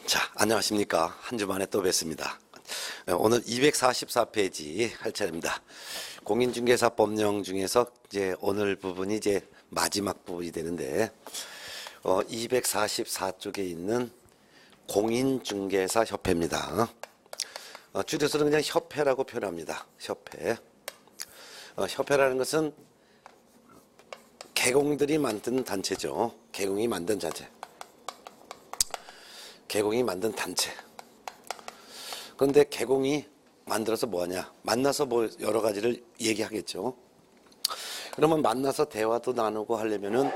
자, 안녕하십니까. 한 주 만에 또 뵙습니다. 오늘 244페이지 할 차례입니다. 공인중개사법령 중에서 이제 오늘 부분이 이제 마지막 부분이 되는데, 244쪽에 있는 공인중개사 협회입니다. 줄여서는 그냥 협회라고 표현합니다. 협회. 협회라는 것은 개공들이 만든 단체죠. 개공이 만든 단체. 개공이 만든 단체. 그런데 개공이 만들어서 뭐하냐? 만나서 뭐 여러 가지를 얘기하겠죠. 그러면 만나서 대화도 나누고 하려면은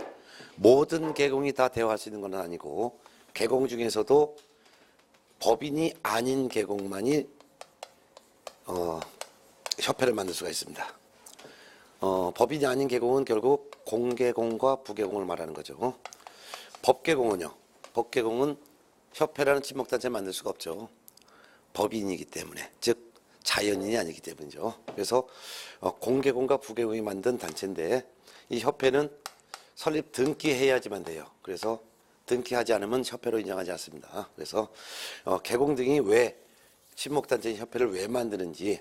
모든 개공이 다 대화할 수 있는 건 아니고, 개공 중에서도 법인이 아닌 개공만이 협회를 만들 수가 있습니다. 법인이 아닌 개공은 결국 공개공과 부개공을 말하는 거죠. 법개공은요. 법개공은 협회라는 친목단체 만들 수가 없죠. 법인이기 때문에, 즉 자연인이 아니기 때문이죠. 그래서 공개공과 부개공이 만든 단체인데, 이 협회는 설립 등기해야지만 돼요. 그래서 등기하지 않으면 협회로 인정하지 않습니다. 그래서 개공 등이 왜 친목단체인 협회를 왜 만드는지,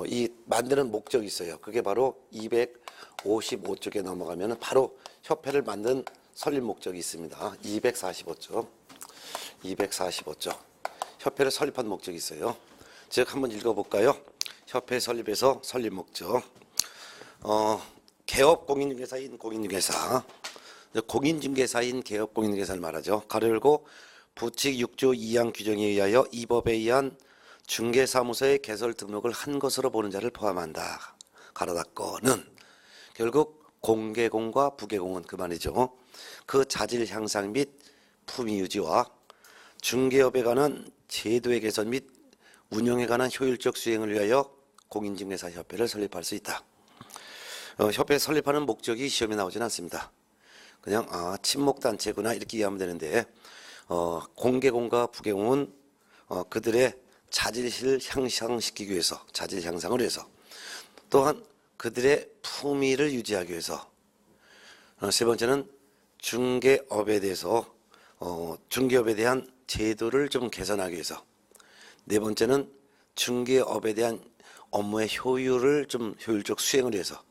이 만드는 목적이 있어요. 그게 바로 255쪽에 넘어가면 바로 협회를 만든 설립 목적이 있습니다. 245쪽. 245쪽. 협회를 설립한 목적이 있어요. 즉 한번 읽어볼까요? 협회 설립에서 설립 목적. 개업 공인중개사인 공인중개사. 공인중개사인 개업 공인중개사를 말하죠. 가로 열고 부칙 6조 2항 규정에 의하여 이 법에 의한 중개사무소의 개설 등록을 한 것으로 보는 자를 포함한다. 가로 닫고는 결국 공개공과 부개공은 그 말이죠. 그 자질 향상 및 품위 유지와 중개업에 관한 제도의 개선 및 운영에 관한 효율적 수행을 위하여 공인중개사협회를 설립할 수 있다. 협회 설립하는 목적이 시험에 나오진 않습니다. 그냥 친목단체구나 이렇게 이해하면 되는데, 공개공과 부개공은 그들의 자질을 향상시키기 위해서, 자질 향상을 위해서, 또한 그들의 품위를 유지하기 위해서, 세 번째는 중개업에 대해서 중개업에 대한 제도를 좀 개선하기 위해서, 네 번째는 중개업에 대한 업무의 효율을 좀 효율적 수행을 위해서,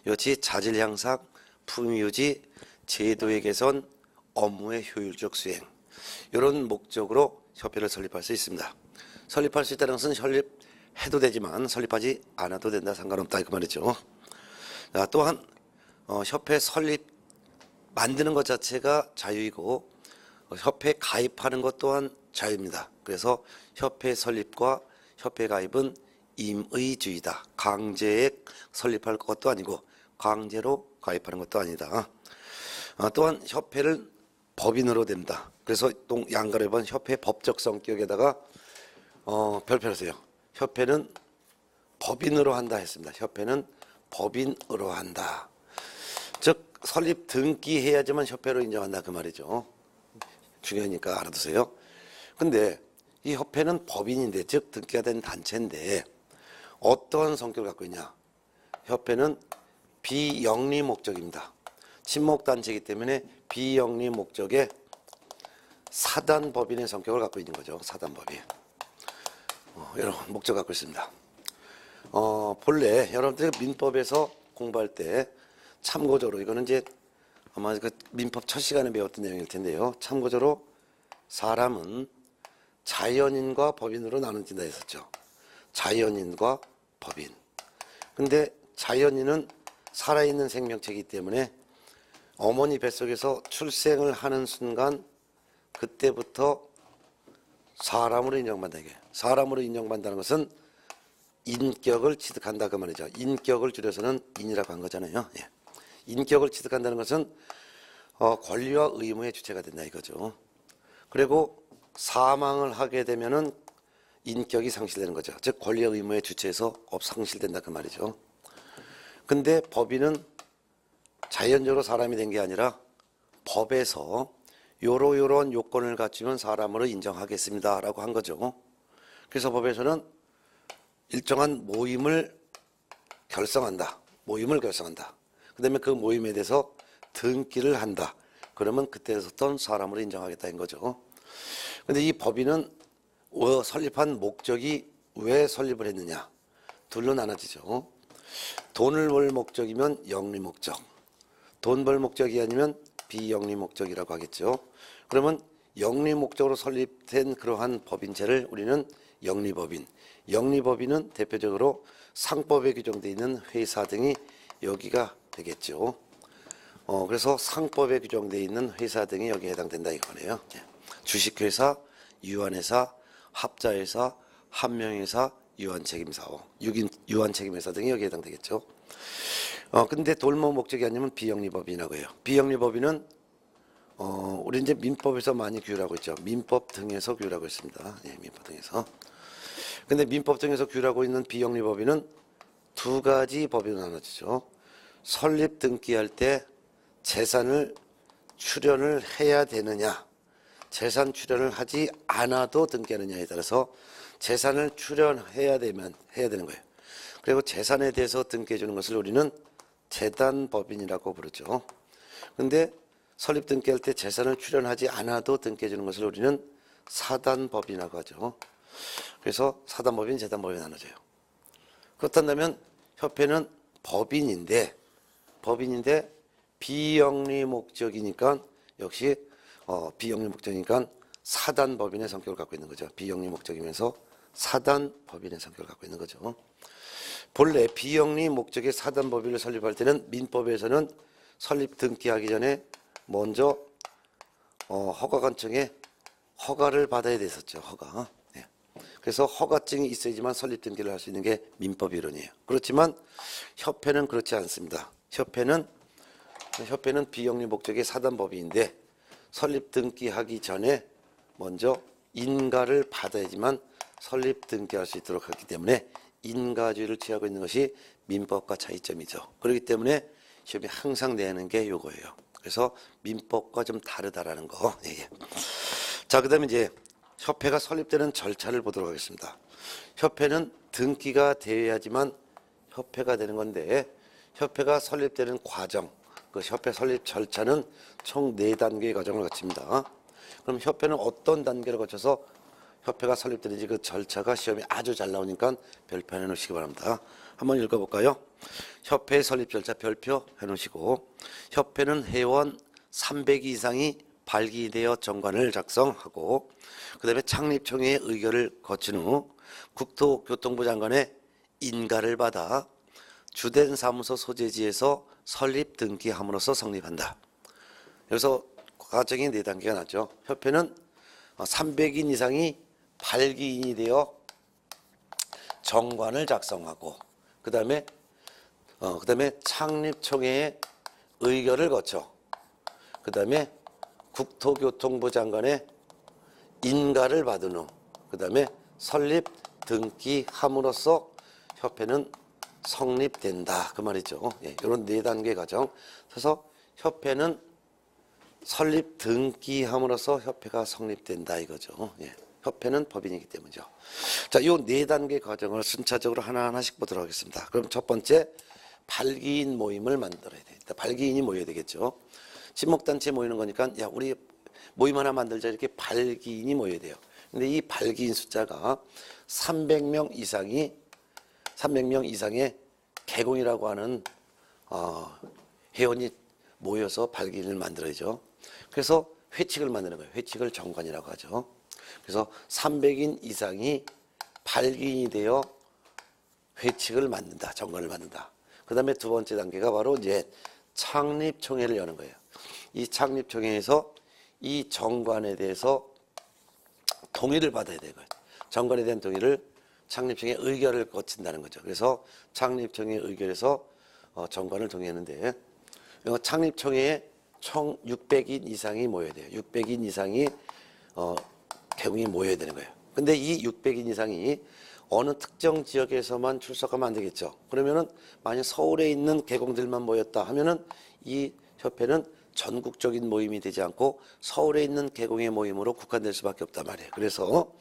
이것이 자질 향상, 품위 유지, 제도의 개선, 업무의 효율적 수행, 이런 목적으로 협회를 설립할 수 있습니다. 설립할 수 있다는 것은 설립해도 되지만 설립하지 않아도 된다, 상관없다 그 말이죠. 또한 협회 설립 만드는 것 자체가 자유이고, 협회 가입하는 것 또한 자유입니다. 그래서 협회 설립과 협회 가입은 임의주의다. 강제에 설립할 것도 아니고 강제로 가입하는 것도 아니다. 또한 협회를 법인으로 된다. 그래서 양가로 본 협회 법적 성격에다가 별표를 써요. 협회는 법인으로 한다 했습니다. 협회는 법인으로 한다. 즉 설립 등기해야지만 협회로 인정한다 그 말이죠. 중요하니까 알아두세요. 근데 이 협회는 법인인데, 즉 등기가 된 단체인데 어떤 성격을 갖고 있냐? 협회는 비영리 목적입니다. 친목단체이기 때문에 비영리 목적의 사단법인의 성격을 갖고 있는 거죠. 사단법인. 이런 목적 갖고 있습니다. 본래 여러분들이 민법에서 공부할 때 참고적으로, 이거는 이제 아마 그 민법 첫 시간에 배웠던 내용일 텐데요. 참고적으로 사람은 자연인과 법인으로 나눠진다 했었죠. 자연인과 법인. 근데 자연인은 살아있는 생명체이기 때문에 어머니 뱃속에서 출생을 하는 순간 그때부터 사람으로 인정받는다. 이게 사람으로 인정받는다는 것은 인격을 취득한다 그 말이죠. 인격을 줄여서는 인이라고 한 거잖아요. 예. 인격을 취득한다는 것은 권리와 의무의 주체가 된다 이거죠. 그리고 사망을 하게 되면은 인격이 상실되는 거죠. 즉 권리와 의무의 주체에서 상실된다 그 말이죠. 근데 법인은 자연적으로 사람이 된 게 아니라 법에서 요런 요건을 갖추면 사람으로 인정하겠습니다라고 한 거죠. 그래서 법에서는 일정한 모임을 결성한다. 그 다음에 그 모임에 대해서 등기를 한다. 그러면 그때부터 사람으로 인정하겠다는 거죠. 근데 이 법인은 설립한 목적이 왜 설립을 했느냐? 둘로 나눠지죠. 돈을 벌 목적이면 영리 목적, 돈 벌 목적이 아니면 비영리 목적이라고 하겠죠. 그러면 영리 목적으로 설립된 그러한 법인체를 우리는 영리법인, 영리법인은 대표적으로 상법에 규정되어 있는 회사 등이 여기가 되겠죠. 그래서 상법에 규정되어 있는 회사 등이 여기에 해당된다 이거네요. 주식회사, 유한회사, 합자회사, 한명회사, 유한책임사업, 유한책임회사 등이 여기에 해당되겠죠. 근데 돌모 목적이 아니면 비영리법인이라고 해요. 비영리법인은 우리 이제 민법에서 많이 규율하고 있죠. 민법 등에서 규율하고 있습니다. 예, 민법 등에서. 근데 민법 등에서 규율하고 있는 비영리법인은 두 가지 법인으로 나눠지죠. 설립 등기할 때 재산을 출연을 해야 되느냐, 재산 출연을 하지 않아도 등기하느냐에 따라서 재산을 출연해야 해야 되는 거예요. 그리고 재산에 대해서 등기해 주는 것을 우리는 재단법인이라고 부르죠. 근데 설립 등기할 때 재산을 출연하지 않아도 등기해 주는 것을 우리는 사단법인이라고 하죠. 그래서 사단법인, 재단법인 나눠져요. 그렇다면 협회는 법인인데 비영리 목적이니까 역시 비영리 목적이니까 사단법인의 성격을 갖고 있는 거죠. 비영리 목적이면서 사단법인의 성격을 갖고 있는 거죠. 본래 비영리 목적의 사단법인을 설립할 때는 민법에서는 설립 등기하기 전에 먼저 허가관청에 허가를 받아야 됐었죠. 허가. 네. 그래서 허가증이 있어야지만 설립 등기를 할 수 있는 게 민법 이론이에요. 그렇지만 협회는 그렇지 않습니다. 협회는 비영리 목적의 사단법인인데 설립 등기하기 전에 먼저 인가를 받아야지만 설립 등기할 수 있도록 하기 때문에 인가주의를 취하고 있는 것이 민법과 차이점이죠. 그렇기 때문에 시험이 항상 내는 게 요거예요. 그래서 민법과 좀 다르다라는 거. 예. 자, 그다음에 이제 협회가 설립되는 절차를 보도록 하겠습니다. 협회는 등기가 되어야지만 협회가 되는 건데 협회가 설립되는 과정, 그 협회 설립 절차는 총 4단계의 과정을 거칩니다. 그럼 협회는 어떤 단계를 거쳐서 협회가 설립되는지 그 절차가 시험에 아주 잘 나오니까 별표 해놓으시기 바랍니다. 한번 읽어볼까요? 협회 설립 절차 별표 해놓으시고, 협회는 회원 300 이상이 발기되어 정관을 작성하고 그 다음에 창립총회의 의결을 거친 후 국토교통부 장관의 인가를 받아 주된 사무소 소재지에서 설립 등기함으로써 성립한다. 여기서 과정이 4단계가 나죠. 협회는 300인 이상이 발기인이 되어 정관을 작성하고 그 다음에 창립총회의 의결을 거쳐 그 다음에 국토교통부 장관의 인가를 받은 후 그 다음에 설립 등기함으로써 협회는 성립된다 그 말이죠. 예, 이런 4단계 과정. 그래서 협회는 설립 등기함으로써 협회가 성립된다 이거죠. 예, 협회는 법인이기 때문이죠. 자, 이 4단계 과정을 순차적으로 하나하나씩 보도록 하겠습니다. 그럼 첫 번째, 발기인 모임을 만들어야 되겠다. 발기인이 모여야 되겠죠. 친목단체 모이는 거니까 야 우리 모임 하나 만들자 이렇게 발기인이 모여야 돼요. 근데 이 발기인 숫자가 300명 이상의 개공이라고 하는 회원이 모여서 발기인을 만들어야죠. 그래서 회칙을 만드는 거예요. 회칙을 정관이라고 하죠. 그래서 300인 이상이 발기인이 되어 회칙을 만든다. 정관을 만든다. 그 다음에 두 번째 단계가 바로 이제 창립총회를 여는 거예요. 이 창립총회에서 이 정관에 대해서 동의를 받아야 되는 거예요. 정관에 대한 동의를 창립총회 의결을 거친다는 거죠. 그래서 창립총회 의결에서 정관을 동의하는데 창립총회에 총 600인 이상이 모여야 돼요. 600인 이상이 개공이 모여야 되는 거예요. 근데 이 600인 이상이 어느 특정 지역에서만 출석하면 안 되겠죠. 그러면은 만약 서울에 있는 개공들만 모였다 하면은 이 협회는 전국적인 모임이 되지 않고 서울에 있는 개공의 모임으로 국한될 수밖에 없단 말이에요. 그래서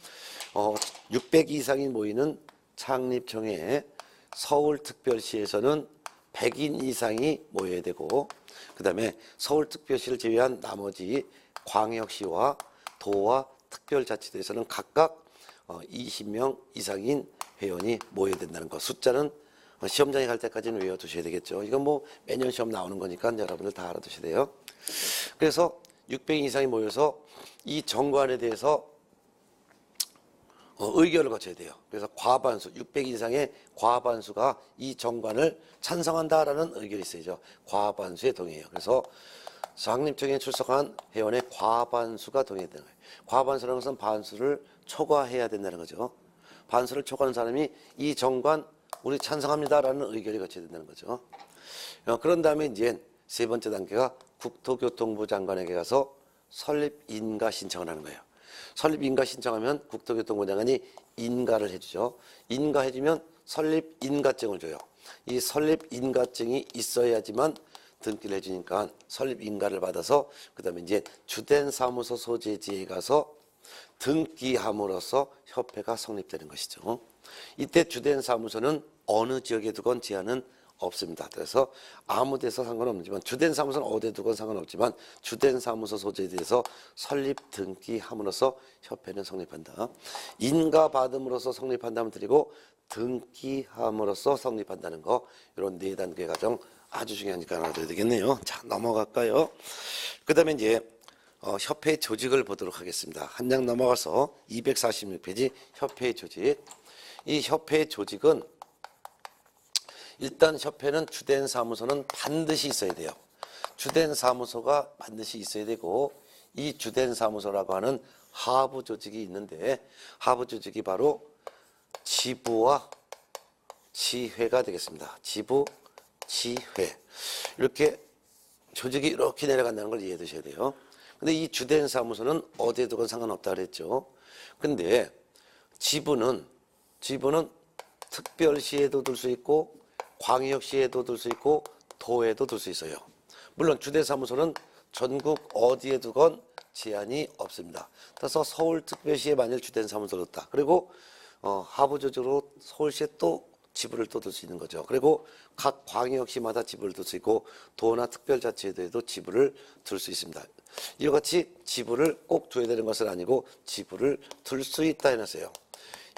600 이상이 모이는 창립총회에 서울특별시에서는 100인 이상이 모여야 되고 그 다음에 서울특별시를 제외한 나머지 광역시와 도와 특별자치도에서는 각각 20명 이상인 회원이 모여야 된다는 거. 숫자는 시험장에 갈 때까지는 외워두셔야 되겠죠. 이건 뭐 매년 시험 나오는 거니까 여러분들 다 알아두셔야 돼요. 그래서 600인 이상이 모여서 이 정관에 대해서 의결을 거쳐야 돼요. 그래서 과반수, 600 이상의 과반수가 이 정관을 찬성한다라는 의결이 있어야죠. 과반수에 동의해요. 그래서 장립청에 출석한 회원의 과반수가 동의해야 되는 거예요. 과반수라는 것은 반수를 초과해야 된다는 거죠. 반수를 초과하는 사람이 이 정관 우리 찬성합니다라는 의결이 거쳐야 된다는 거죠. 그런 다음에 이제 세 번째 단계가 국토교통부 장관에게 가서 설립 인가 신청을 하는 거예요. 설립 인가 신청하면 국토교통부 장관이 인가를 해주죠. 인가해주면 설립 인가증을 줘요. 이 설립 인가증이 있어야지만 등기를 해주니까 설립 인가를 받아서 그 다음에 이제 주된 사무소 소재지에 가서 등기함으로써 협회가 성립되는 것이죠. 이때 주된 사무소는 어느 지역에 두건 제한은 없습니다. 그래서 아무 데서 상관없지만 주된 사무소는 어디에 두건 상관없지만 주된 사무소 소재에 대해서 설립 등기함으로써 협회는 성립한다. 인가 받음으로써 성립한다면 드리고 등기함으로써 성립한다는 거, 이런 네 단계 과정 아주 중요하니까 알아둬야 되겠네요. 자, 넘어갈까요? 그 다음에 이제 협회 조직을 보도록 하겠습니다. 한 장 넘어가서 246페이지 협회 조직. 이 협회 조직은 일단 협회는 주된 사무소는 반드시 있어야 돼요. 주된 사무소가 반드시 있어야 되고, 이 주된 사무소라고 하는 하부 조직이 있는데, 하부 조직이 바로 지부와 지회가 되겠습니다. 지부, 지회. 이렇게 조직이 이렇게 내려간다는 걸 이해해 두셔야 돼요. 근데 이 주된 사무소는 어디에 두건 상관없다 그랬죠. 근데 지부는 특별시에도 둘 수 있고 광역시에도 둘 수 있고 도에도 둘 수 있어요. 물론 주된 사무소는 전국 어디에 두건 제한이 없습니다. 따라서 서울특별시에 만일 주된 사무소를 뒀다. 그리고 하부조직으로 서울시에 또 지부를 또 둘 수 있는 거죠. 그리고 각 광역시마다 지부를 둘 수 있고 도나 특별자치도에도 지부를 둘 수 있습니다. 이와 같이 지부를 꼭 둬야 되는 것은 아니고 지부를 둘 수 있다 해놨어요.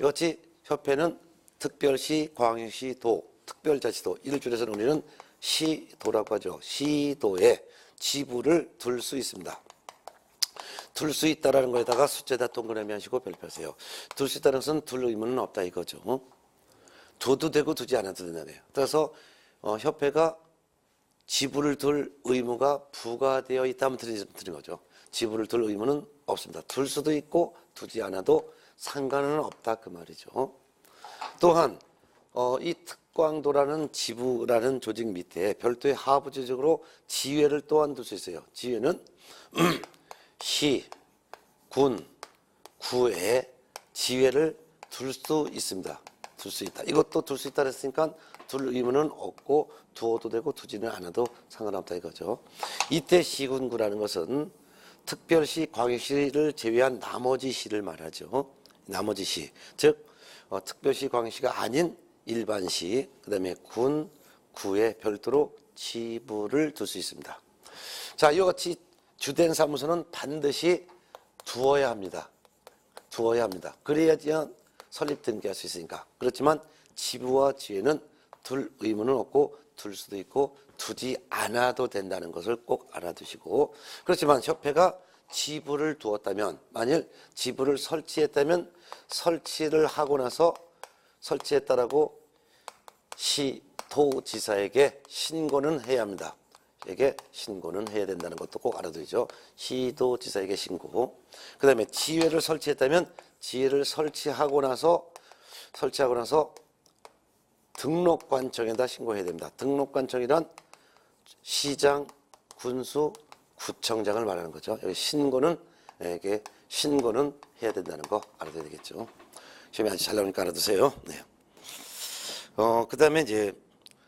이와 같이 협회는 특별시, 광역시, 도, 특별자치도, 이를 줄여서 우리는 시도라고 하죠. 시도에 지부를 둘 수 있습니다. 둘 수 있다라는 거에다가 숫자에다 동그라미 하시고 별표하세요. 둘 수 있다는 것은 둘 의무는 없다 이거죠. 둬도 되고 두지 않아도 된다는 거예요. 그래서 협회가 지부를 둘 의무가 부과되어 있다면 드리는 거죠. 지부를 둘 의무는 없습니다. 둘 수도 있고 두지 않아도 상관은 없다 그 말이죠. 또한 이 특광도라는 지부라는 조직 밑에 별도의 하부 조직으로 지회를 또한 둘 수 있어요. 지회는 시, 군, 구에 지회를 둘 수 있습니다. 둘 수 있다. 이것도 둘 수 있다 그랬으니까 둘 의무는 없고 두어도 되고 두지는 않아도 상관없다 이거죠. 이때 시군구라는 것은 특별시, 광역시를 제외한 나머지 시를 말하죠. 나머지 시, 즉 특별시, 광역시가 아닌 일반시, 그 다음에 군, 구에 별도로 지부를 둘 수 있습니다. 자, 이와 같이 주된 사무소는 반드시 두어야 합니다. 두어야 합니다. 그래야지 설립 등기할 수 있으니까. 그렇지만 지부와 지회는 둘 의무는 없고 둘 수도 있고 두지 않아도 된다는 것을 꼭 알아두시고, 그렇지만 협회가 지부를 두었다면, 만일 지부를 설치했다면 설치를 하고 나서 설치했다라고 시도지사에게 신고는 해야 합니다. 에게 신고는 해야 된다는 것도 꼭 알아두죠. 시도지사에게 신고. 그 다음에 지회를 설치했다면 지회를 설치하고 나서 등록관청에다 신고해야 됩니다. 등록관청이란 시장, 군수, 구청장을 말하는 거죠. 여기 신고는 해야 된다는 거 알아둬야 되겠죠. 시험이 아주 잘 나오니까 알아두세요. 네. 그 다음에 이제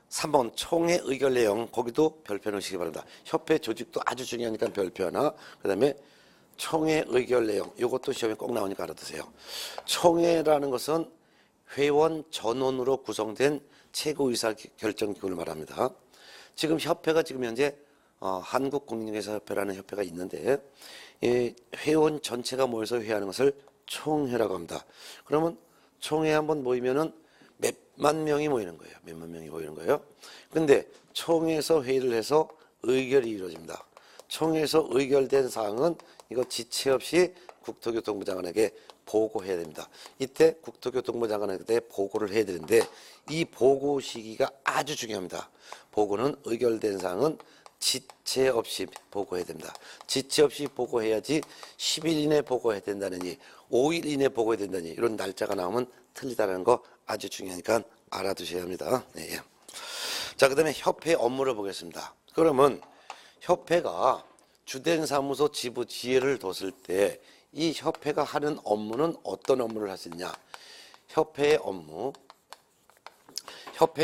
3번 총회 의결 내용, 거기도 별표 넣으시기 바랍니다. 협회 조직도 아주 중요하니까 별표 하나. 그 다음에 총회 의결 내용, 이것도 시험에 꼭 나오니까 알아두세요. 총회라는 것은 회원 전원으로 구성된 최고의사 결정기구를 말합니다. 지금 협회가 지금 현재 한국공인중개사협회라는 협회가 있는데 이 회원 전체가 모여서 회의하는 것을 총회라고 합니다. 그러면 총회 한번 모이면은 몇만 명이 모이는 거예요. 몇만 명이 모이는 거예요. 근데 총회에서 회의를 해서 의결이 이루어집니다. 총회에서 의결된 사항은 이거 지체 없이 국토교통부 장관에게 보고해야 됩니다. 이때 국토교통부 장관에게 보고를 해야 되는데 이 보고 시기가 아주 중요합니다. 보고는 의결된 사항은 지체 없이 보고해야 됩니다. 지체 없이 보고해야지 10일 이내 보고해야 된다느니 5일 이내 보고해야 된다니 이런 날짜가 나오면 틀리다는 거 아주 중요하니까 알아두셔야 합니다. 네. 자, 그다음에 협회 업무를 보겠습니다. 그러면 협회가 주된 사무소 지부 지회를 뒀을 때 이 협회가 하는 업무는 어떤 업무를 할 수 있냐? 협회의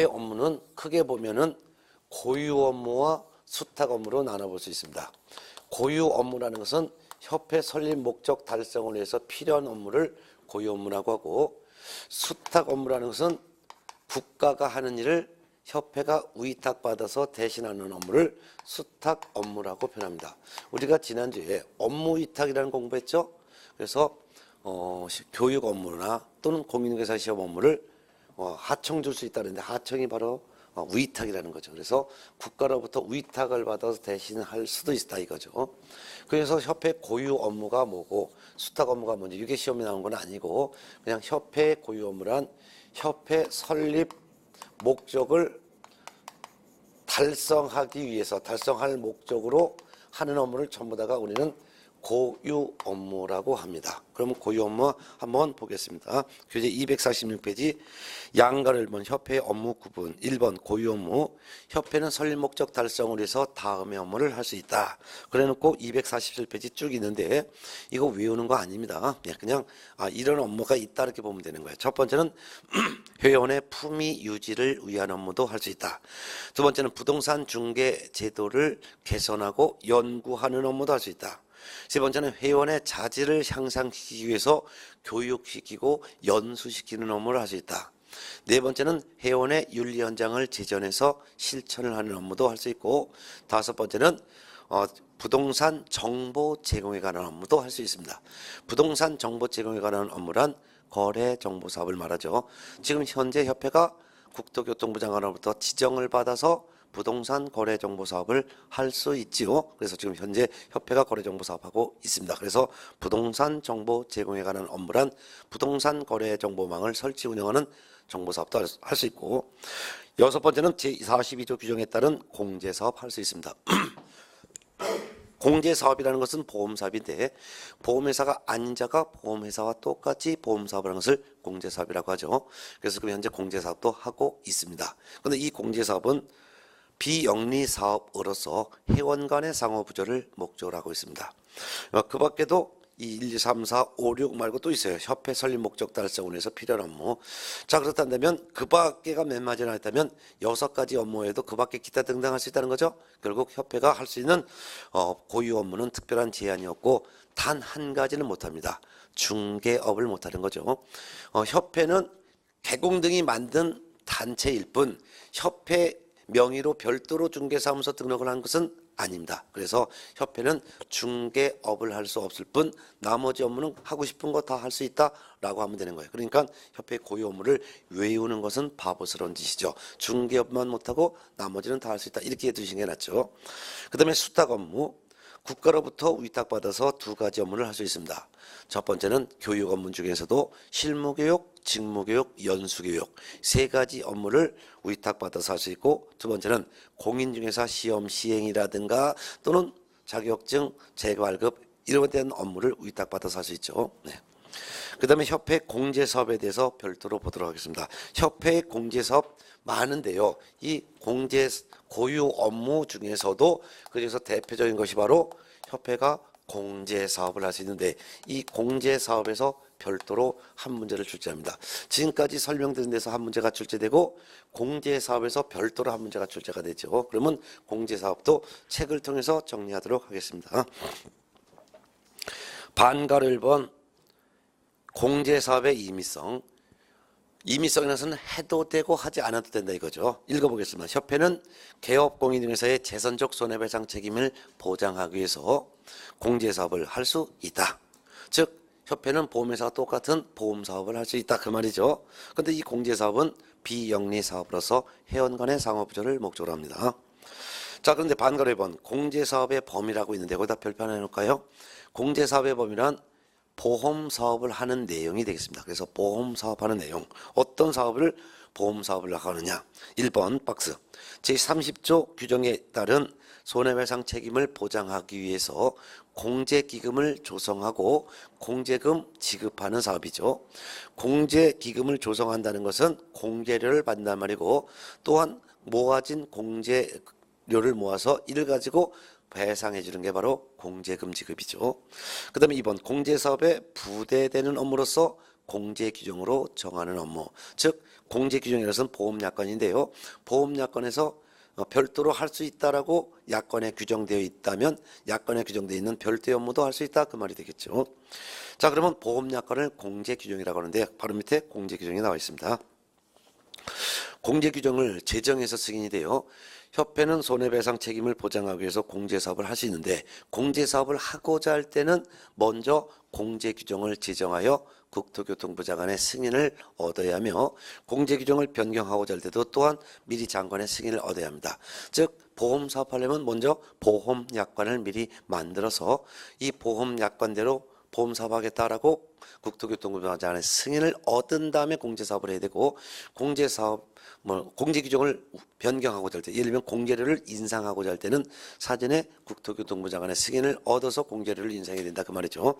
업무는 크게 보면은 고유 업무와 수탁 업무로 나눠볼 수 있습니다. 고유 업무라는 것은 협회 설립 목적 달성을 위해서 필요한 업무를 고유 업무라고 하고, 수탁 업무라는 것은 국가가 하는 일을 협회가 위탁받아서 대신하는 업무를 수탁 업무라고 표현합니다. 우리가 지난주에 업무 위탁이라는 공부했죠. 그래서 교육 업무나 또는 공인중개사 시험 업무를 하청 줄 수 있다는데 하청이 바로 위탁이라는 거죠. 그래서 국가로부터 위탁을 받아서 대신할 수도 있다 이거죠. 그래서 협회 고유 업무가 뭐고 수탁 업무가 뭔지 이게 시험에 나온 건 아니고 그냥 협회 고유 업무란 협회 설립 목적을 달성하기 위해서 달성할 목적으로 하는 업무를 전부 다가 우리는 고유 업무라고 합니다. 그러면 고유 업무 한번 보겠습니다. 교재 246페이지 양가를 본 협회의 업무 구분 1번 고유 업무 협회는 설립 목적 달성을 위해서 다음의 업무를 할 수 있다. 그래놓고 247페이지 쭉 있는데 이거 외우는 거 아닙니다. 그냥 이런 업무가 있다 이렇게 보면 되는 거예요. 첫 번째는 회원의 품위 유지를 위한 업무도 할 수 있다. 두 번째는 부동산 중개 제도를 개선하고 연구하는 업무도 할 수 있다. 세 번째는 회원의 자질을 향상시키기 위해서 교육시키고 연수시키는 업무를 할 수 있다. 네 번째는 회원의 윤리 현장을 제정해서 실천을 하는 업무도 할 수 있고, 다섯 번째는 부동산 정보 제공에 관한 업무도 할 수 있습니다. 부동산 정보 제공에 관한 업무란 거래 정보 사업을 말하죠. 지금 현재 협회가 국토교통부 장관으로부터 지정을 받아서 부동산 거래 정보 사업을 할 수 있지요. 그래서 지금 현재 협회가 거래 정보 사업하고 있습니다. 그래서 부동산 정보 제공에 관한 업무란 부동산 거래 정보망을 설치 운영하는 정보 사업도 할 수 있고, 여섯 번째는 제42조 규정에 따른 공제 사업 할 수 있습니다. 공제 사업이라는 것은 보험 사업인데 보험회사가 아닌 자가 보험회사와 똑같이 보험 사업을 하는 것을 공제 사업이라고 하죠. 그래서 그럼 현재 공제 사업도 하고 있습니다. 그런데 이 공제 사업은 비영리 사업으로서 회원 간의 상호 부조를 목적으로 하고 있습니다. 그 밖에도 이 1, 2, 3, 4, 5, 6 말고 또 있어요. 협회 설립 목적 달성을 위해서 필요한 업무. 자, 그렇다면 그 밖에가 몇 마디나 있다면 6가지 업무에도 그 밖에 기타 등등 할 수 있다는 거죠. 결국 협회가 할 수 있는 고유 업무는 특별한 제한이 없고 단 한 가지는 못합니다. 중개업을 못하는 거죠. 협회는 개공 등이 만든 단체일 뿐 협회 명의로 별도로 중개사무소 등록을 한 것은 아닙니다. 그래서 협회는 중개업을 할 수 없을 뿐 나머지 업무는 하고 싶은 거 다 할 수 있다라고 하면 되는 거예요. 그러니까 협회 고유 업무를 외우는 것은 바보스러운 짓이죠. 중개업만 못하고 나머지는 다 할 수 있다 이렇게 해두시는 게 낫죠. 그 다음에 수탁 업무. 국가로부터 위탁받아서 2가지 업무를 할 수 있습니다. 첫 번째는 교육 업무 중에서도 실무교육, 직무교육, 연수교육 3가지 업무를 위탁받아서 할 수 있고, 두 번째는 공인중개사 시험 시행이라든가 또는 자격증 재발급 이런 데 대한 업무를 위탁받아서 할 수 있죠. 네. 그 다음에 협회 공제사업에 대해서 별도로 보도록 하겠습니다. 협회 공제사업 많은데요. 이 고유 업무 중에서도 그래서 대표적인 것이 바로 협회가 공제사업을 할 수 있는데 이 공제사업에서 별도로 한 문제를 출제합니다. 지금까지 설명드린 데서 한 문제가 출제되고 공제사업에서 별도로 한 문제가 출제가 되죠. 그러면 공제사업도 책을 통해서 정리하도록 하겠습니다. 반가를 본 공제사업의 임의성. 임의성이라서는 해도 되고 하지 않아도 된다 이거죠. 읽어보겠습니다. 협회는 개업공인중개사의 재선적 손해배상 책임을 보장하기 위해서 공제사업을 할 수 있다. 즉 협회는 보험회사와 똑같은 보험사업을 할 수 있다 그 말이죠. 그런데 이 공제사업은 비영리사업으로서 회원 간의 상호부조를 목적으로 합니다. 자, 그런데 반가로 1번 공제사업의 범위라고 있는데 거기다 별표 하나 해놓을까요? 공제사업의 범위란 보험사업을 하는 내용이 되겠습니다. 그래서 보험사업하는 내용, 어떤 사업을 보험사업을 하느냐. 1번 박스 제30조 규정에 따른 손해배상 책임을 보장하기 위해서 공제기금을 조성하고 공제금 지급하는 사업이죠. 공제기금을 조성한다는 것은 공제료를 받는단 말이고, 또한 모아진 공제료를 모아서 이를 가지고 배상해 주는 게 바로 공제금 지급이죠. 그 다음에 2번 공제사업에 부대되는 업무로서 공제규정으로 정하는 업무. 즉 공제규정이라는 것은 보험약관인데요. 보험약관에서 별도로 할 수 있다라고 약관에 규정되어 있다면 약관에 규정되어 있는 별도의 업무도 할 수 있다 그 말이 되겠죠. 자, 그러면 보험약관을 공제규정이라고 하는데 바로 밑에 공제규정이 나와 있습니다. 공제규정을 제정해서 승인이 돼요. 협회는 손해배상 책임을 보장하기 위해서 공제사업을 할 수 있는데, 공제사업을 하고자 할 때는 먼저 공제규정을 제정하여 국토교통부 장관의 승인을 얻어야 하며, 공제규정을 변경하고자 할 때도 또한 미리 장관의 승인을 얻어야 합니다. 즉 보험사업 하려면 먼저 보험약관을 미리 만들어서 이 보험약관대로 보험사업하겠다라고 국토교통부 장관의 승인을 얻은 다음에 공제사업을 해야 되고, 공제사업 공제규정을 변경하고자 할 때, 예를 들면 공제료를 인상하고자 할 때는 사전에 국토교통부 장관의 승인을 얻어서 공제료를 인상해야 된다 그 말이죠.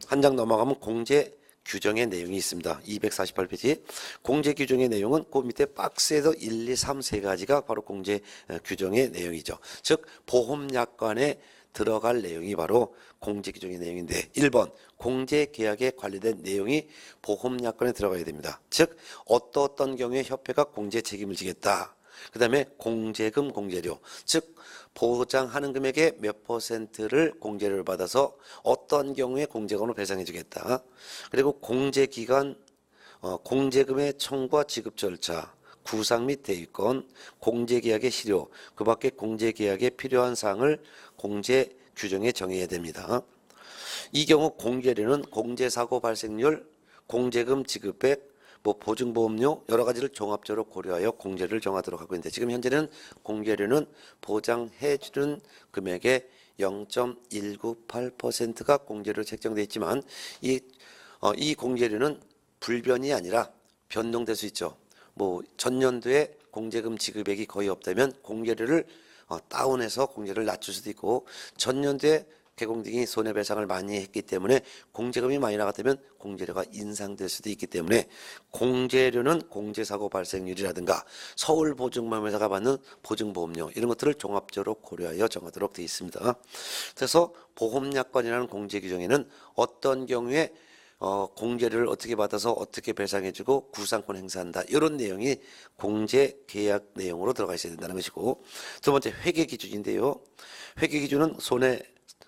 한 장 넘어가면 공제 규정의 내용이 있습니다. 248페이지 공제 규정의 내용은 그 밑에 박스에서 1, 2, 3 세 가지가 바로 공제 규정의 내용이죠. 즉 보험약관에 들어갈 내용이 바로 공제 규정의 내용인데, 1번 공제 계약에 관련된 내용이 보험약관에 들어가야 됩니다. 즉 어떤 경우에 협회가 공제 책임을 지겠다. 그 다음에 공제금 공제료, 즉 보장하는 금액의 몇 %를 공제료를 받아서 어떤 경우에 공제금으로 배상해 주겠다. 그리고 공제기간, 공제금의 청구와 지급 절차, 구상 및 대위권, 공제계약의 실효, 그 밖에 공제계약에 필요한 사항을 공제 규정에 정해야 됩니다. 이 경우 공제료는 공제사고 발생률, 공제금 지급액, 보증보험료 여러 가지를 종합적으로 고려하여 공제를 정하도록 하고 있는데, 지금 현재는 공제료는 보장해 주는 금액의 0.198%가 공제료로 책정되어 있지만 이 공제료는 불변이 아니라 변동될 수 있죠. 전년도에 공제금 지급액이 거의 없다면 공제료를 다운해서 공제를 낮출 수도 있고, 전년도에 개공등이 손해배상을 많이 했기 때문에 공제금이 많이 나갔다면 공제료가 인상될 수도 있기 때문에 공제료는 공제사고 발생률이라든가 서울보증보험회사가 받는 보증보험료 이런 것들을 종합적으로 고려하여 정하도록 되어 있습니다. 그래서 보험약관이라는 공제규정에는 어떤 경우에 공제료를 어떻게 받아서 어떻게 배상해주고 구상권 행사한다, 이런 내용이 공제계약 내용으로 들어가 있어야 된다는 것이고, 두 번째 회계기준인데요. 회계기준은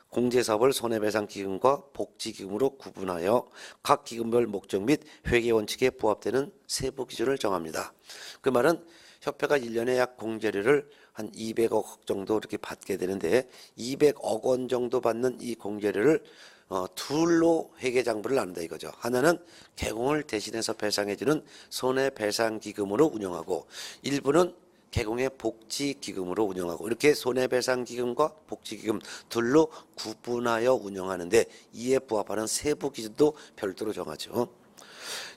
공제사업을 손해배상기금과 복지기금으로 구분하여 각 기금별 목적 및 회계원칙에 부합되는 세부 기준을 정합니다. 그 말은 협회가 1년에 약 공제료를 한 200억 정도 이렇게 받게 되는데, 200억 원 정도 받는 이 공제료를 둘로 회계장부를 나눈다 이거죠. 하나는 개공을 대신해서 배상해주는 손해배상기금으로 운영하고, 일부는 개공의 복지기금으로 운영하고, 이렇게 손해배상기금과 복지기금 둘로 구분하여 운영하는데 이에 부합하는 세부 기준도 별도로 정하죠.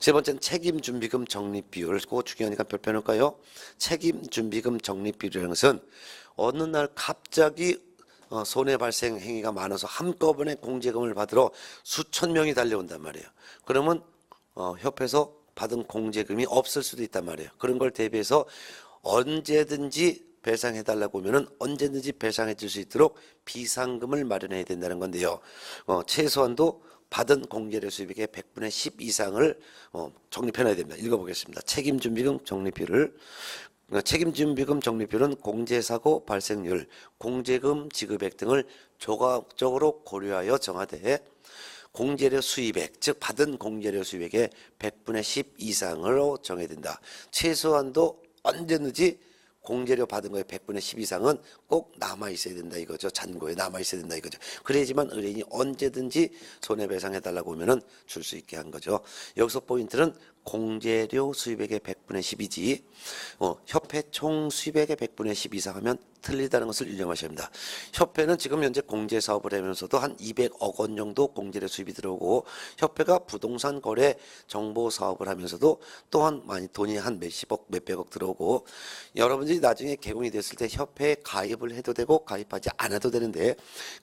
세 번째는 책임준비금 적립비율. 그거 중요하니까 별표 해놓을까요? 책임준비금 적립비율이라는 것은 어느 날 갑자기 손해 발생 행위가 많아서 한꺼번에 공제금을 받으러 수천 명이 달려온단 말이에요. 그러면 협회에서 받은 공제금이 없을 수도 있단 말이에요. 그런 걸 대비해서 언제든지 배상해달라고 하면은 언제든지 배상해 줄 수 있도록 비상금을 마련해야 된다는 건데요. 최소한도 받은 공제료 수입액의 100분의 10 이상을 적립해놔야 됩니다. 읽어보겠습니다. 책임준비금 적립비율을. 책임준비금 적립비율은 공제사고 발생률, 공제금 지급액 등을 종합적으로 고려하여 정하되, 공제료 수입액, 즉 받은 공제료 수입액의 100분의 10 이상으로 정해야 된다. 최소한도 언제든지 공제료 받은 거에 100분의 10 이상은 꼭 남아 있어야 된다 이거죠. 잔고에 남아 있어야 된다 이거죠. 그래야지만 의뢰인이 언제든지 손해배상해 달라고 하면은 줄 수 있게 한 거죠. 여기서 포인트는 공제료 수입액의 100분의 10이지 협회 총 수입액의 100분의 10 이상 하면 틀리다는 것을 유념하셔야 합니다. 협회는 지금 현재 공제 사업을 하면서도 한 200억 원 정도 공제료 수입이 들어오고, 협회가 부동산 거래 정보 사업을 하면서도 또한 많이 돈이 한 몇십억 몇백억 들어오고, 여러분들이 나중에 개공이 됐을 때 협회에 가입을 해도 되고 가입하지 않아도 되는데,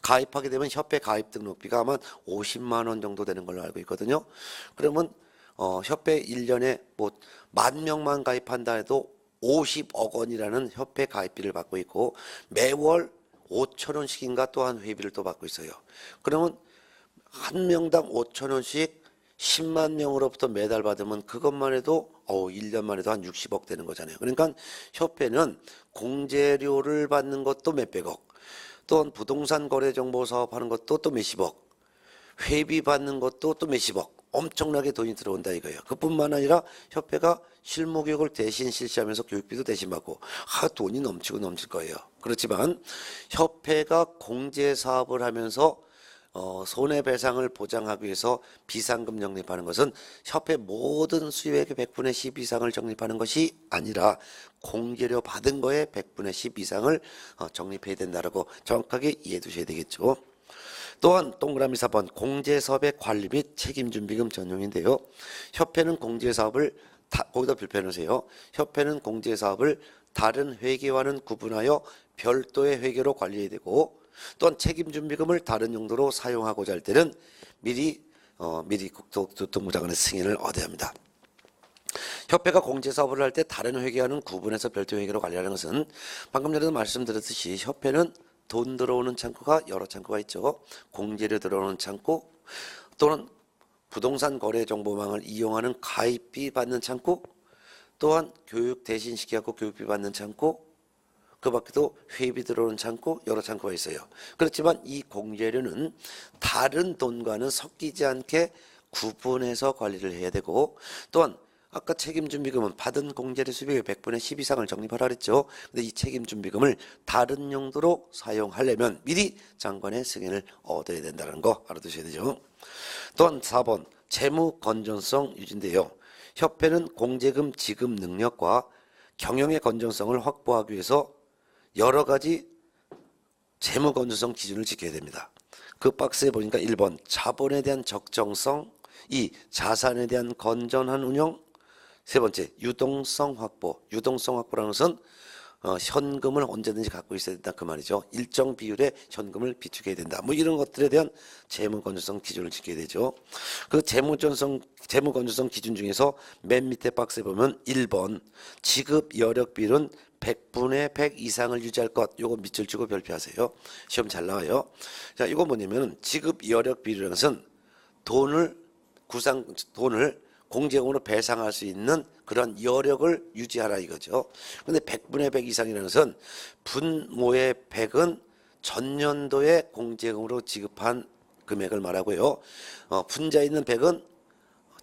가입하게 되면 협회 가입 등록비가 아마 50만 원 정도 되는 걸로 알고 있거든요. 그러면 협회 1년에 뭐 10,000명만 가입한다 해도 50억 원이라는 협회 가입비를 받고 있고, 매월 5,000원씩인가 또한 회비를 또 받고 있어요. 그러면 한 명당 5,000원씩 10만 명으로부터 매달 받으면 그것만 해도 1년만 해도 한 60억 되는 거잖아요. 그러니까 협회는 공제료를 받는 것도 몇백억, 또한 부동산 거래 정보 사업 하는 것도 또 몇십억, 회비 받는 것도 또 몇십억, 엄청나게 돈이 들어온다 이거예요. 그뿐만 아니라 협회가 실무 교육을 대신 실시하면서 교육비도 대신 받고, 돈이 넘치고 넘칠 거예요. 그렇지만 협회가 공제 사업을 하면서 손해배상을 보장하기 위해서 비상금 적립하는 것은 협회 모든 수입액의 100분의 10 이상을 적립하는 것이 아니라 공제료 받은 거에 100분의 10 이상을 적립해야 된다라고 정확하게 이해해 두셔야 되겠죠. 또한 동그라미 4번 공제사업의 관리 및 책임준비금 전용인데요. 협회는 공제사업을 거기다 불편하세요. 협회는 공제사업을 다른 회계와는 구분하여 별도의 회계로 관리해야 되고, 또한 책임준비금을 다른 용도로 사용하고자 할 때는 미리 국토교통부 장관의 승인을 얻어야 합니다. 협회가 공제사업을 할 때 다른 회계와는 구분해서 별도 회계로 관리하는 것은 방금 전에도 말씀드렸듯이 협회는 돈 들어오는 창구가 여러 창구가 있죠. 공제료 들어오는 창구, 또는 부동산 거래 정보망을 이용하는 가입비 받는 창구, 또한 교육 대신 시켜갖고 교육비 받는 창구, 그 밖에도 회비 들어오는 창구, 여러 창구가 있어요. 그렇지만 이 공제료는 다른 돈과는 섞이지 않게 구분해서 관리를 해야 되고, 또한 아까 책임준비금은 받은 공제료 수입의 100분의 10 이상을 적립하라 그랬죠. 근데 이 책임준비금을 다른 용도로 사용하려면 미리 장관의 승인을 얻어야 된다는 거 알아두셔야 되죠. 또한 4번 재무 건전성 유지인데요. 협회는 공제금 지급 능력과 경영의 건전성을 확보하기 위해서 여러 가지 재무 건전성 기준을 지켜야 됩니다. 그 박스에 보니까 1번 자본에 대한 적정성, 2 자산에 대한 건전한 운영, 세 번째 유동성 확보. 유동성 확보라는 것은 현금을 언제든지 갖고 있어야 된다 그 말이죠. 일정 비율의 현금을 비축해야 된다. 뭐 이런 것들에 대한 재무 건전성 기준을 지켜야 되죠. 그 재무 건전성 기준 중에서 맨 밑에 박스에 보면 1번 지급 여력 비율은 100분의 100 이상을 유지할 것. 요거 밑줄 치고 별표하세요. 시험 잘 나와요. 자, 이거 뭐냐면 지급 여력 비율이라는 것은 돈을 공제금으로 배상할 수 있는 그런 여력을 유지하라 이거죠. 근데 100분의 100 이상이라는 것은 분모의 100은 전년도에 공제금으로 지급한 금액을 말하고요. 분자에 있는 100은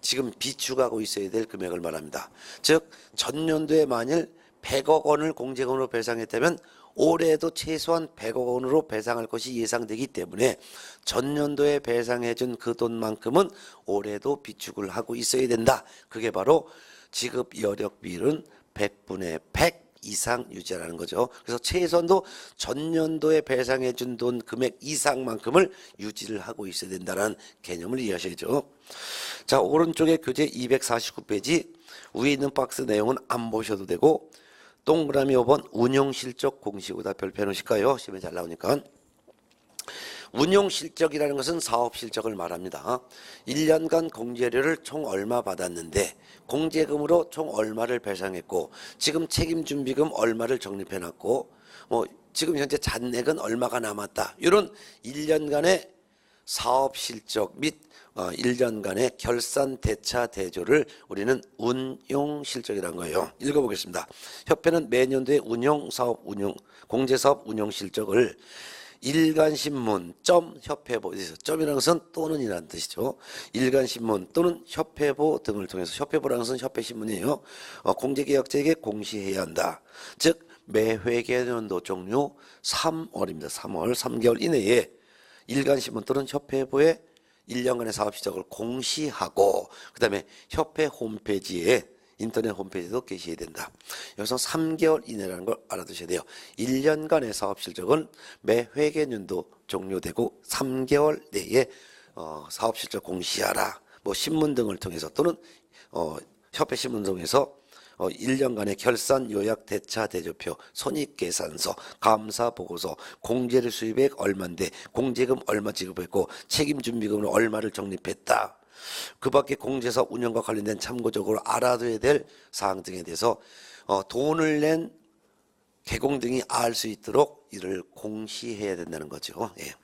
지금 비축하고 있어야 될 금액을 말합니다. 즉 전년도에 만일 100억 원을 공제금으로 배상했다면 올해도 최소한 100억 원으로 배상할 것이 예상되기 때문에 전년도에 배상해준 그 돈만큼은 올해도 비축을 하고 있어야 된다. 그게 바로 지급 여력 비율은 100분의 100 이상 유지하라는 거죠. 그래서 최소한도 전년도에 배상해준 돈 금액 이상만큼을 유지를 하고 있어야 된다는 개념을 이해하셔야죠. 자, 오른쪽에 교재 249페이지 위에 있는 박스 내용은 안 보셔도 되고, 동그라미 5번 운용실적 공시보다 별표 해놓으실까요? 시험에 잘 나오니까. 운용실적이라는 것은 사업실적을 말합니다. 1년간 공제료를 총 얼마 받았는데 공제금으로 총 얼마를 배상했고 지금 책임준비금 얼마를 적립해놨고 지금 현재 잔액은 얼마가 남았다. 이런 1년간의 사업실적 및 1년간의 결산 대차 대조를 우리는 운용실적이라는 거예요. 읽어보겠습니다. 협회는 매년도의 공제사업 운용실적을 일간신문 협회보, 점이라는 것은 또는이라는 뜻이죠. 일간신문 또는 협회보 등을 통해서, 협회보라는 것은 협회신문이에요. 공제개혁자에게 공시해야 한다. 즉 매 회계연도 종료 3월입니다. 3월 3개월 이내에 일간신문 또는 협회보에 1년간의 사업 시작을 공시하고, 그 다음에 협회 홈페이지에, 인터넷 홈페이지도 게시해야 된다. 여기서 3개월 이내라는 걸 알아두셔야 돼요. 1년간의 사업 실적은 매 회계연도 종료되고 3개월 내에 사업 실적 공시하라. 뭐 신문 등을 통해서 또는 협회 신문 통해서 1년간의 결산, 요약, 대차, 대조표, 손익계산서, 감사보고서, 공제를 수입액 얼마인데 공제금 얼마 지급했고 책임준비금은 얼마를 적립했다. 그 밖에 공제사업 운영과 관련된 참고적으로 알아둬야 될 사항 등에 대해서 돈을 낸 개공 등이 알 수 있도록 이를 공시해야 된다는 거죠. 예.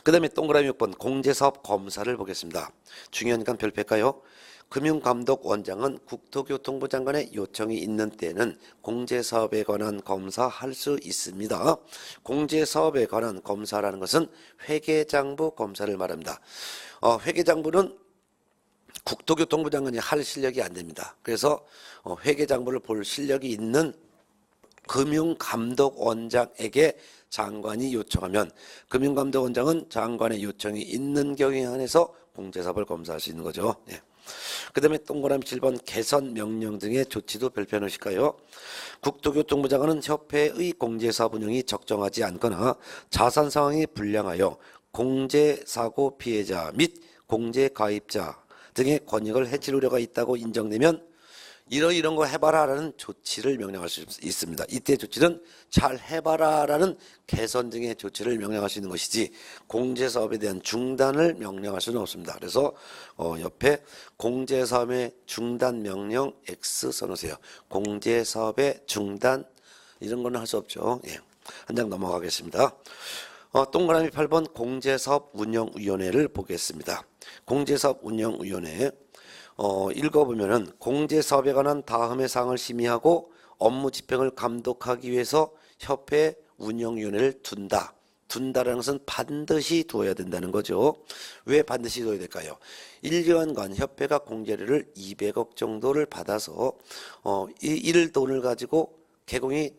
그 다음에 동그라미 6번 공제사업 검사를 보겠습니다. 중요하니까 별표일까요? 금융감독원장은 국토교통부 장관의 요청이 있는 때는 공제사업에 관한 검사할 수 있습니다. 공제사업에 관한 검사라는 것은 회계장부 검사를 말합니다. 회계장부는 국토교통부 장관이 할 실력이 안 됩니다. 그래서 회계장부를 볼 실력이 있는 금융감독원장에게 장관이 요청하면 금융감독원장은 장관의 요청이 있는 경우에 한해서 공제사업을 검사할 수 있는 거죠. 예. 그 다음에 동그라미 7번 개선 명령 등의 조치도 별표해 놓으실까요? 국토교통부 장관은 협회의 공제사업 운영이 적정하지 않거나 자산 상황이 불량하여 공제사고 피해자 및 공제가입자 등의 권익을 해칠 우려가 있다고 인정되면 이런 거 해봐라라는 조치를 명령할 수 있습니다. 이때 조치는 잘 해봐라라는 개선 등의 조치를 명령할 수 있는 것이지 공제사업에 대한 중단을 명령할 수는 없습니다. 그래서 옆에 공제사업의 중단 명령 X 써놓으세요. 공제사업의 중단 이런 거는 할 수 없죠. 예. 한 장 넘어가겠습니다. 동그라미 8번 공제사업 운영위원회를 보겠습니다. 공제사업 운영위원회 읽어보면은 공제사업에 관한 다음의 사항을 심의하고 업무 집행을 감독하기 위해서 협회 운영위원회를 둔다라는 것은 반드시 두어야 된다는 거죠. 왜 반드시 두어야 될까요? 1년간 협회가 공제료를 200억 정도를 받아서 이 돈을 가지고 개공이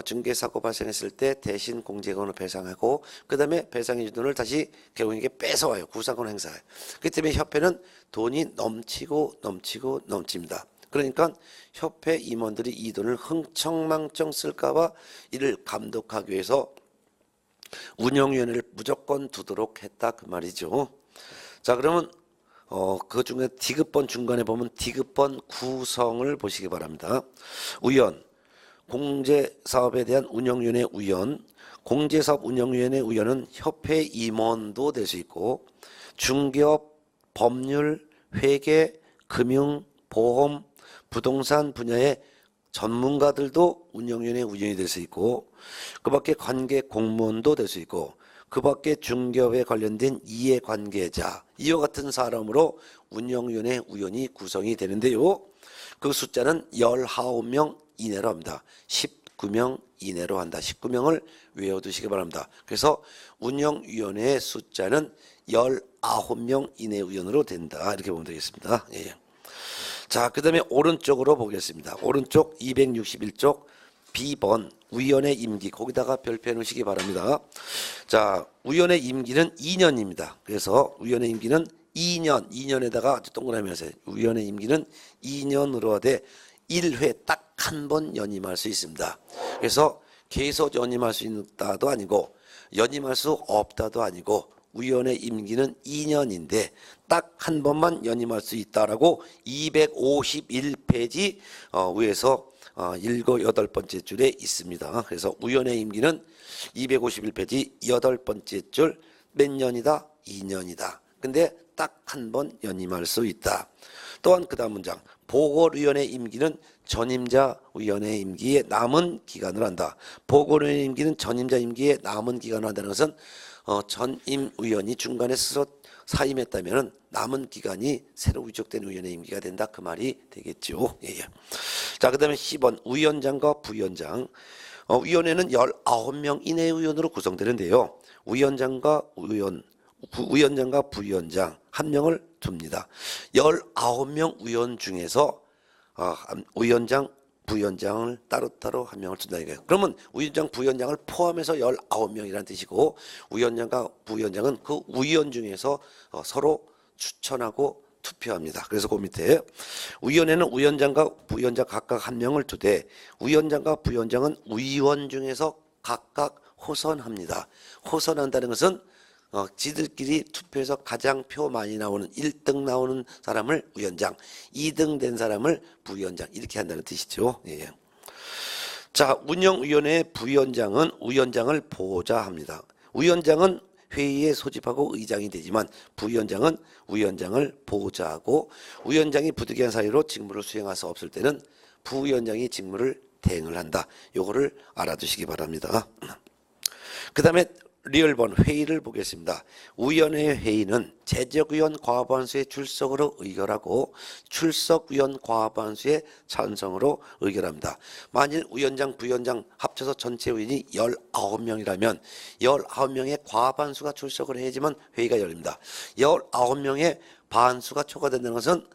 중개사고 발생했을 때 대신 공제금을 배상하고 그 다음에 배상해 준 돈을 다시 개공에게 뺏어와요. 구상권 행사해. 그렇기 때문에 협회는 돈이 넘칩니다. 그러니까 협회 임원들이 이 돈을 흥청망청 쓸까봐 이를 감독하기 위해서 운영위원회를 무조건 두도록 했다 그 말이죠. 자 그러면 그 중에 디귿번 중간에 보면 디귿번 구성을 보시기 바랍니다. 위원 공제사업에 대한 운영위원회 위원, 공제사업 운영위원회 위원은 협회 임원도 될 수 있고 중개업, 법률, 회계, 금융, 보험, 부동산 분야의 전문가들도 운영위원회 위원이 될 수 있고 그 밖에 관계 공무원도 될 수 있고 그 밖에 중개업에 관련된 이해관계자 이와 같은 사람으로 운영위원회 위원이 구성이 되는데요. 그 숫자는 19명 이내로 합니다. 19명 이내로 한다. 19명을 외워두시기 바랍니다. 그래서 운영위원회의 숫자는 19명 이내 위원으로 된다. 이렇게 보면 되겠습니다. 예. 자, 그 다음에 오른쪽으로 보겠습니다. 오른쪽 261쪽 B번 위원회 임기 거기다가 별표해 놓으시기 바랍니다. 자, 위원회 임기는 2년입니다. 그래서 위원회 임기는 2년에다가 동그라미 하세요. 위원회 임기는 2년으로 하되 1회 딱 한 번 연임할 수 있습니다. 그래서 계속 연임할 수 있다도 아니고 연임할 수 없다도 아니고 위원회 임기는 2년인데 딱 한 번만 연임할 수 있다라고 251페이지 위에서 7, 8번째 줄에 있습니다. 그래서 위원회 임기는 251페이지 8번째 줄 몇 년이다? 2년이다. 근데 딱 한 번 연임할 수 있다. 또한 그 다음 문장 보궐위원회 임기는 전임자 위원회 임기에 남은 기간을 한다. 보궐위원회 임기는 전임자 임기에 남은 기간을 한다는 것은 전임 위원이 중간에 스스로 사임했다면 남은 기간이 새로 위촉된 위원회 임기가 된다. 그 말이 되겠죠. 예. 자, 그 다음에 10번 위원장과 부위원장 위원회는 19명 이내의 의원으로 구성되는데요. 위원장과 부위원장 1명을 둡니다. 19명 위원 중에서 위원장, 부위원장을 따로따로 1명을 둔다 이거예요. 그러면 위원장, 부위원장을 포함해서 19명이라는 뜻이고, 위원장과 부위원장은 그 위원 중에서 서로 추천하고 투표합니다. 그래서 그 밑에 위원회는 위원장과 부위원장 각각 1명을 두되, 위원장과 부위원장은 위원 중에서 각각 호선합니다. 호선한다는 것은 지들끼리 투표에서 가장 표 많이 나오는 1등 나오는 사람을 위원장, 2등 된 사람을 부위원장, 이렇게 한다는 뜻이죠. 예. 자, 운영위원회의 부위원장은 위원장을 보좌합니다. 위원장은 회의에 소집하고 의장이 되지만 부위원장은 위원장을 보좌하고, 위원장이 부득이한 사유로 직무를 수행할 수 없을 때는 부위원장이 직무를 대행을 한다. 요거를 알아두시기 바랍니다. 그 다음에 리얼번 회의를 보겠습니다. 위원회 회의는 제적위원 과반수의 출석으로 의결하고 출석위원 과반수의 찬성으로 의결합니다. 만일 위원장, 부위원장 합쳐서 전체 의원이 19명이라면 19명의 과반수가 출석을 해야지만 회의가 열립니다. 19명의 반수가 초과된다는 것은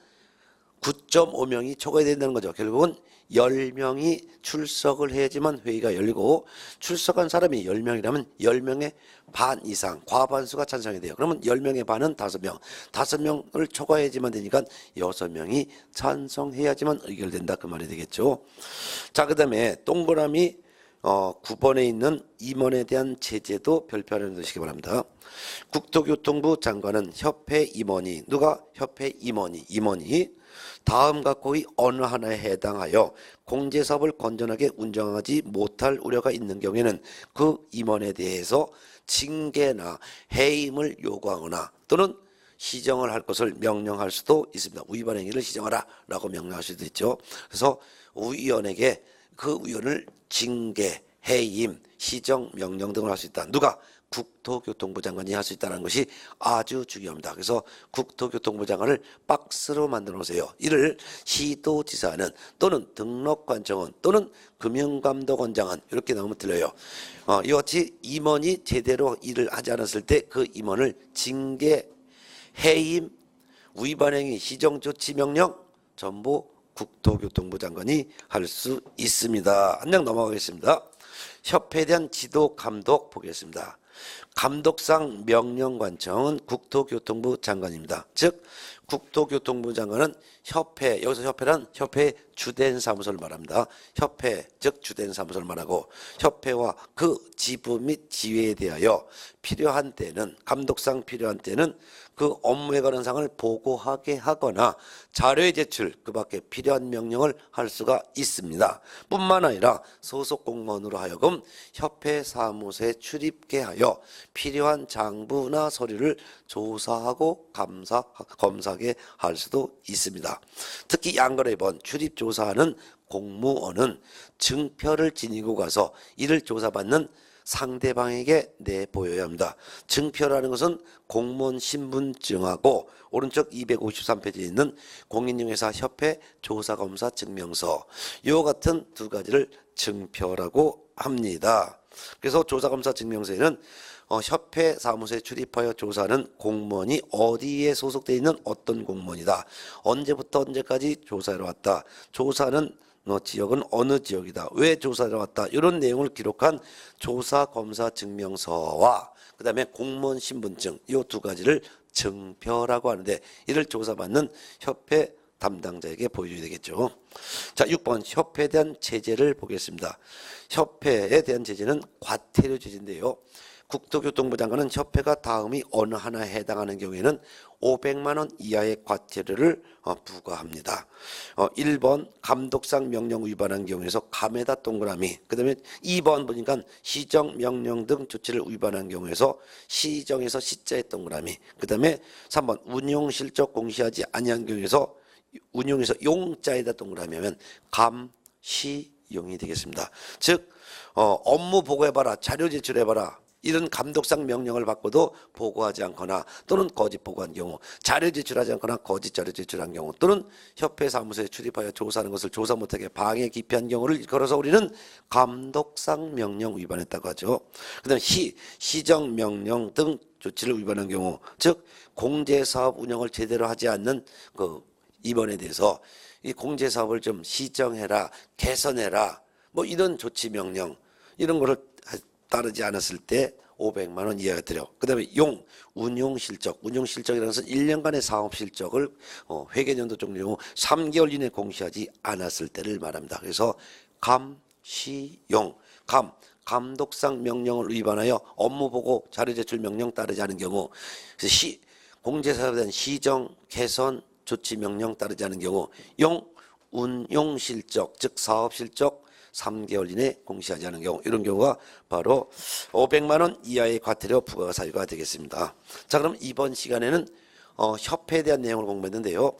9.5명이 초과해야 된다는 거죠. 결국은 10명이 출석을 해야지만 회의가 열리고, 출석한 사람이 10명이라면 10명의 반 이상, 과반수가 찬성이 돼요. 그러면 10명의 반은 5명, 5명을 초과해야지만 되니까 6명이 찬성해야지만 의결된다, 그 말이 되겠죠. 자, 그 다음에 동그라미 9번에 있는 임원에 대한 제재도 별표하는 두시기 바랍니다. 국토교통부 장관은 협회 임원이, 누가 협회 임원이 다음과 거의 어느 하나에 해당하여 공제사업을 건전하게 운영하지 못할 우려가 있는 경우에는 그 임원에 대해서 징계나 해임을 요구하거나 또는 시정을 할 것을 명령할 수도 있습니다. 위반 행위를 시정하라 라고 명령할 수도 있죠. 그래서 위원에게 그 위원을 징계, 해임, 시정, 명령 등을 할 수 있다. 누가? 국토교통부 장관이 할 수 있다는 것이 아주 중요합니다. 그래서 국토교통부 장관을 박스로 만들어 놓으세요. 이를 시도지사는 또는 등록관청은 또는 금융감독원장은 이렇게 나오면 들려요. 이와 같이 임원이 제대로 일을 하지 않았을 때 그 임원을 징계, 해임, 위반행위, 시정조치 명령 전부 국토교통부 장관이 할 수 있습니다. 한 장 넘어가겠습니다. 협회에 대한 지도 감독 보겠습니다. 감독상 명령관청은 국토교통부 장관입니다. 즉 국토교통부 장관은 협회, 여기서 협회란 협회의 주된 사무소를 말합니다. 협회, 즉 주된 사무소를 말하고, 협회와 그 지부 및 지회에 대하여 필요한 때는, 감독상 필요한 때는 그 업무에 관한 사항을 보고하게 하거나 자료의 제출, 그 밖에 필요한 명령을 할 수가 있습니다. 뿐만 아니라 소속 공무원으로 하여금 협회 사무소에 출입게 하여 필요한 장부나 서류를 조사하고 검사하게 할 수도 있습니다. 특히 양거래번 출입조사하는 공무원은 증표를 지니고 가서 이를 조사받는 상대방에게 내보여야 합니다. 증표라는 것은 공무원 신분증하고 오른쪽 253페이지에 있는 공인중개사 협회 조사검사 증명서, 요 같은 두 가지를 증표라고 합니다. 그래서 조사검사 증명서에는 협회 사무소에 출입하여 조사하는 공무원이 어디에 소속되어 있는 어떤 공무원이다, 언제부터 언제까지 조사하러 왔다, 조사는 지역은 어느 지역이다, 왜 조사하러 왔다, 이런 내용을 기록한 조사검사 증명서와 그 다음에 공무원 신분증, 이 두 가지를 증표라고 하는데, 이를 조사받는 협회 담당자에게 보여줘야 되겠죠. 자, 6번 협회에 대한 제재를 보겠습니다. 협회에 대한 제재는 과태료 제재인데요. 국토교통부 장관은 협회가 다음이 어느 하나에 해당하는 경우에는 500만 원 이하의 과태료를 부과합니다. 1번 감독상 명령 위반한 경우에서 감에다 동그라미, 그 다음에 2번 보니까 시정 명령 등 조치를 위반한 경우에서 시정에서 시자에 동그라미, 그 다음에 3번 운용 실적 공시하지 아니한 경우에서 운용에서 용자에다 동그라미 하면 감시용이 되겠습니다. 즉 업무 보고해봐라, 자료 제출해봐라, 이런 감독상 명령을 받고도 보고하지 않거나 또는 거짓 보고한 경우, 자료 제출하지 않거나 거짓 자료 제출한 경우, 또는 협회 사무소에 출입하여 조사하는 것을 조사 못하게 방해 기피한 경우를 걸어서 우리는 감독상 명령 위반했다고 하죠. 그다음 시정 명령 등 조치를 위반한 경우, 즉 공제사업 운영을 제대로 하지 않는 그 임원에 대해서 이 공제사업을 좀 시정해라, 개선해라, 뭐 이런 조치 명령 이런 거를 따르지 않았을 때 500만 원 이하가 들여. 그다음에 운용 실적이라는 것은 1년간의 사업 실적을 회계연도 종료 후 3개월 이내 공시하지 않았을 때를 말합니다. 그래서 감독상 명령을 위반하여 업무 보고 자료 제출 명령 따르지 않은 경우, 공제사업에 대한 시정 개선 조치 명령 따르지 않은 경우, 운용 실적 즉 사업 실적 3개월 이내 공시하지 않은 경우, 이런 경우가 바로 500만 원 이하의 과태료 부과 사유가 되겠습니다. 자, 그럼 이번 시간에는 협회에 대한 내용을 공부했는데요.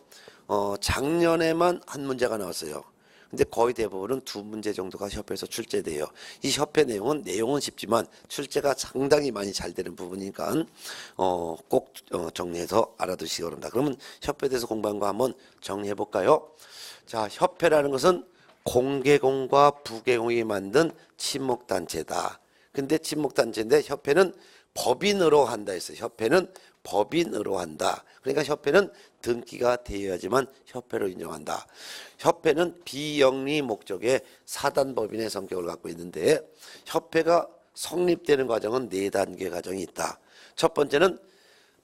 작년에만 한 문제가 나왔어요. 근데 거의 대부분은 2문제 정도가 협회에서 출제돼요. 이 협회 내용은 쉽지만 출제가 상당히 많이 잘 되는 부분이니까 꼭 정리해서 알아두시기 바랍니다. 그러면 협회에 대해서 공부한 거 한번 정리해 볼까요? 자, 협회라는 것은 공개공과 부개공이 만든 친목단체다. 근데 친목단체인데 협회는 법인으로 한다 했어요. 협회는 법인으로 한다. 그러니까 협회는 등기가 되어야지만 협회로 인정한다. 협회는 비영리 목적의 사단법인의 성격을 갖고 있는데, 협회가 성립되는 과정은 4단계 과정이 있다. 첫 번째는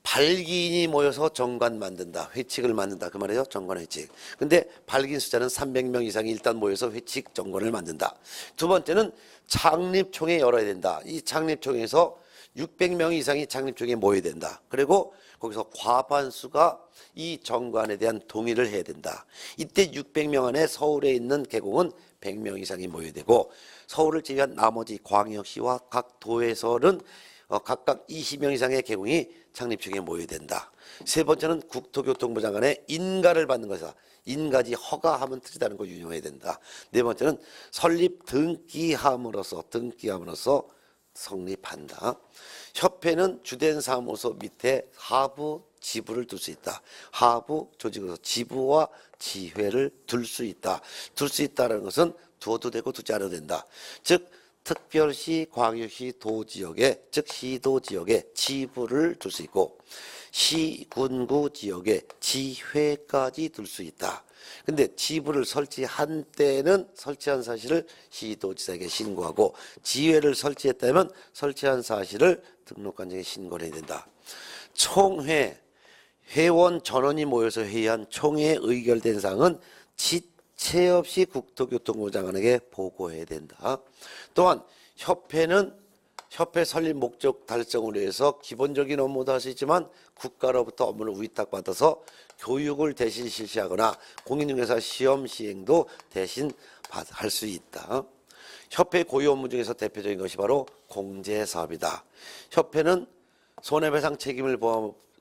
발기인이 모여서 정관 만든다. 회칙을 만든다. 그 말이에요. 정관 회칙. 근데 발기인 숫자는 300명 이상이 일단 모여서 회칙 정관을 만든다. 두 번째는 창립총회 열어야 된다. 이 창립총회에서 600명 이상이 창립총회에 모여야 된다. 그리고 거기서 과반수가 이 정관에 대한 동의를 해야 된다. 이때 600명 안에 서울에 있는 계공은 100명 이상이 모여야 되고, 서울을 제외한 나머지 광역시와 각 도에서는 각각 20명 이상의 계공이 창립총회에 모여야 된다. 세 번째는 국토교통부 장관의 인가를 받는 것이다. 인가지 허가하면 틀리다는 거 유념해야 된다. 네 번째는 설립 등기함으로써 성립한다. 협회는 주된 사무소 밑에 하부 지부를 둘 수 있다. 하부 조직으로서 지부와 지회를 둘 수 있다. 둘 수 있다는 것은 두어도 되고 두지 않아도 된다. 즉 특별시, 광역시, 도지역에, 즉 시도지역에 지부를 둘 수 있고, 시군구 지역에 지회까지 둘 수 있다. 근데 지부를 설치한 때는 설치한 사실을 시도지사에게 신고하고, 지회를 설치했다면 설치한 사실을 등록관청에 신고를 해야 된다. 총회, 회원 전원이 모여서 회의한 총회에 의결된 사항은 지체 없이 국토교통부 장관에게 보고해야 된다. 또한 협회는 협회 설립 목적 달성을 위해서 기본적인 업무도 할 수 있지만 국가로부터 업무를 위탁받아서 교육을 대신 실시하거나 공인중개사 시험 시행도 대신 할 수 있다. 협회 고유 업무 중에서 대표적인 것이 바로 공제사업이다. 협회는 손해배상 책임을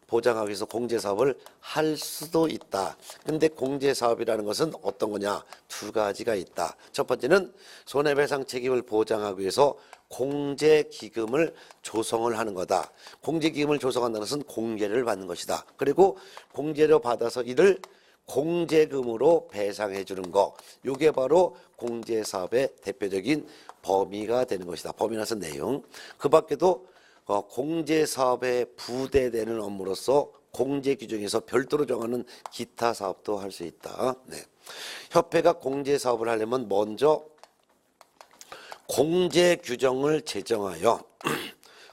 보장하기 위해서 공제사업을 할 수도 있다. 근데 공제사업이라는 것은 어떤 거냐? 2가지가 있다. 첫 번째는 손해배상 책임을 보장하기 위해서 공제기금을 조성을 하는 거다. 공제기금을 조성한다는 것은 공제를 받는 것이다. 그리고 공제료 받아서 이를 공제금으로 배상해 주는 거, 이게 바로 공제사업의 대표적인 범위가 되는 것이다. 범위라서 내용. 그 밖에도 공제사업에 부대되는 업무로서 공제규정에서 별도로 정하는 기타 사업도 할 수 있다. 네. 협회가 공제사업을 하려면 먼저 공제규정을 제정하여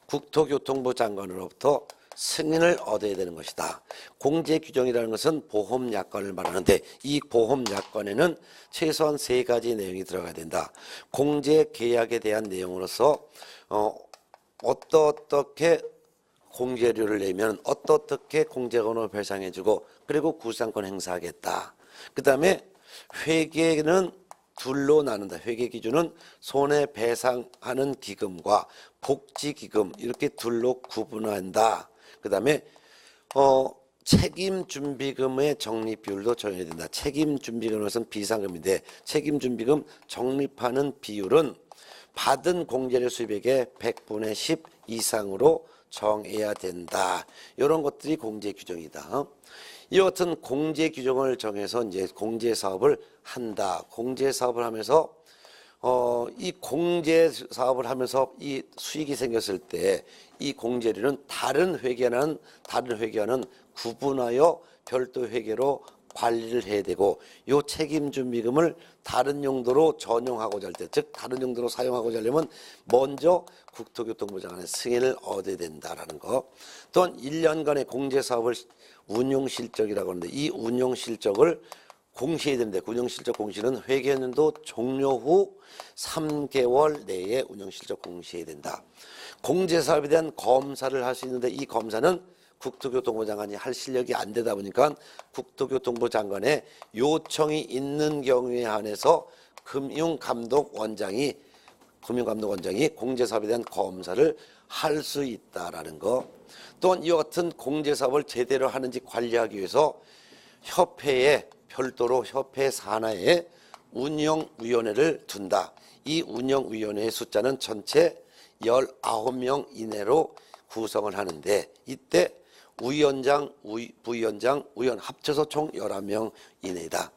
국토교통부 장관으로부터 승인을 얻어야 되는 것이다. 공제규정이라는 것은 보험약관을 말하는데, 이 보험약관에는 최소한 3가지 내용이 들어가야 된다. 공제계약에 대한 내용으로서 어떻게 공제료를 내면 어떻게 공제금을 배상해주고, 그리고 구상권 행사하겠다. 그 다음에 회계는 둘로 나눈다. 회계 기준은 손해배상하는 기금과 복지기금, 이렇게 둘로 구분한다. 그 다음에 책임준비금의 적립비율도 정해야 된다. 책임준비금은 비상금인데, 책임준비금 적립하는 비율은 받은 공제료 수입액의 100분의 10 이상으로 정해야 된다. 이런 것들이 공제 규정이다. 이 같은 공제 규정을 정해서 이제 공제 사업을 한다. 공제 사업을 하면서 이 공제 사업을 하면서 이 수익이 생겼을 때 이 공제료는 다른 회계와는 구분하여 별도 회계로 관리를 해야 되고, 요 책임 준비금을 다른 용도로 전용하고자 할 때, 즉 다른 용도로 사용하고자 하려면 먼저 국토교통부 장관의 승인을 얻어야 된다라는 거. 또한 1년간의 공제 사업을 운용 실적이라고 하는데, 이 운용 실적을 공시해야 되는데, 운용 실적 공시는 회계연도 종료 후 3개월 내에 운용 실적 공시해야 된다. 공제 사업에 대한 검사를 할 수 있는데, 이 검사는 국토교통부 장관이 할 실력이 안 되다 보니까 국토교통부 장관의 요청이 있는 경우에 한해서 금융감독원장이 공제사업에 대한 검사를 할 수 있다라는 거. 또한 이와 같은 공제사업을 제대로 하는지 관리하기 위해서 협회에 별도로 협회 산하에 운영위원회를 둔다. 이 운영위원회의 숫자는 전체 19명 이내로 구성을 하는데, 이때 위원장, 부위원장, 위원 합쳐서 총 11명 이내이다.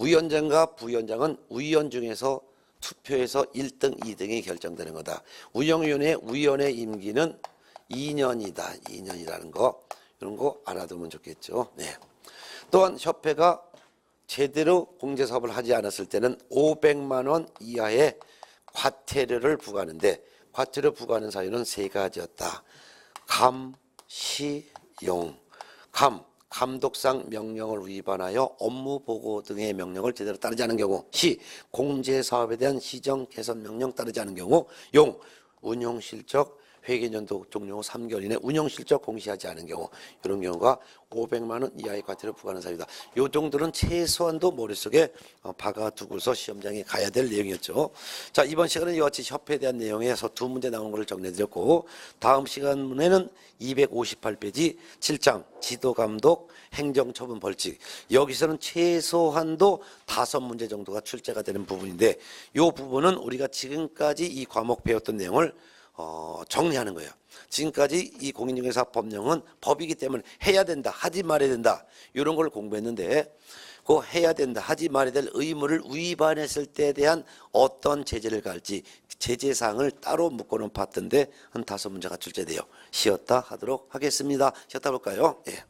위원장과 부위원장은 위원 중에서 투표해서 1등, 2등이 결정되는 거다. 운영위원회 위원회 임기는 2년이다. 2년이라는 거, 이런 거 알아두면 좋겠죠. 네. 또한 협회가 제대로 공제사업을 하지 않았을 때는 500만 원 이하의 과태료를 부과하는데, 과태료 부과하는 사유는 세 가지였다. 감, 시, 용. 감독상 명령을 위반하여 업무 보고 등의 명령을 제대로 따르지 않은 경우. 시, 공제사업에 대한 시정 개선 명령 따르지 않은 경우. 용, 운용실적 회계연도 종료 후 3개월 이내 운용실적 공시하지 않은 경우. 이런 경우가 500만 원 이하의 과태료 부과하는 사유다. 이 정도는 최소한도 머릿속에 박아두고서 시험장에 가야 될 내용이었죠. 자, 이번 시간은 이와 같이 협회에 대한 내용에서 두 문제 나온 것을 정리해드렸고, 다음 시간에는 258페이지 7장 지도감독 행정처분 벌칙, 여기서는 최소한도 5문제 정도가 출제가 되는 부분인데, 이 부분은 우리가 지금까지 이 과목 배웠던 내용을 정리하는 거예요. 지금까지 이 공인중개사 법령은 법이기 때문에 해야 된다, 하지 말아야 된다, 이런 걸 공부했는데, 그 해야 된다, 하지 말아야 될 의무를 위반했을 때에 대한 어떤 제재를 갈지 제재사항을 따로 묶어놓은 파트인데 한 5문제가 출제돼요. 쉬었다 하도록 하겠습니다. 쉬었다 볼까요? 예.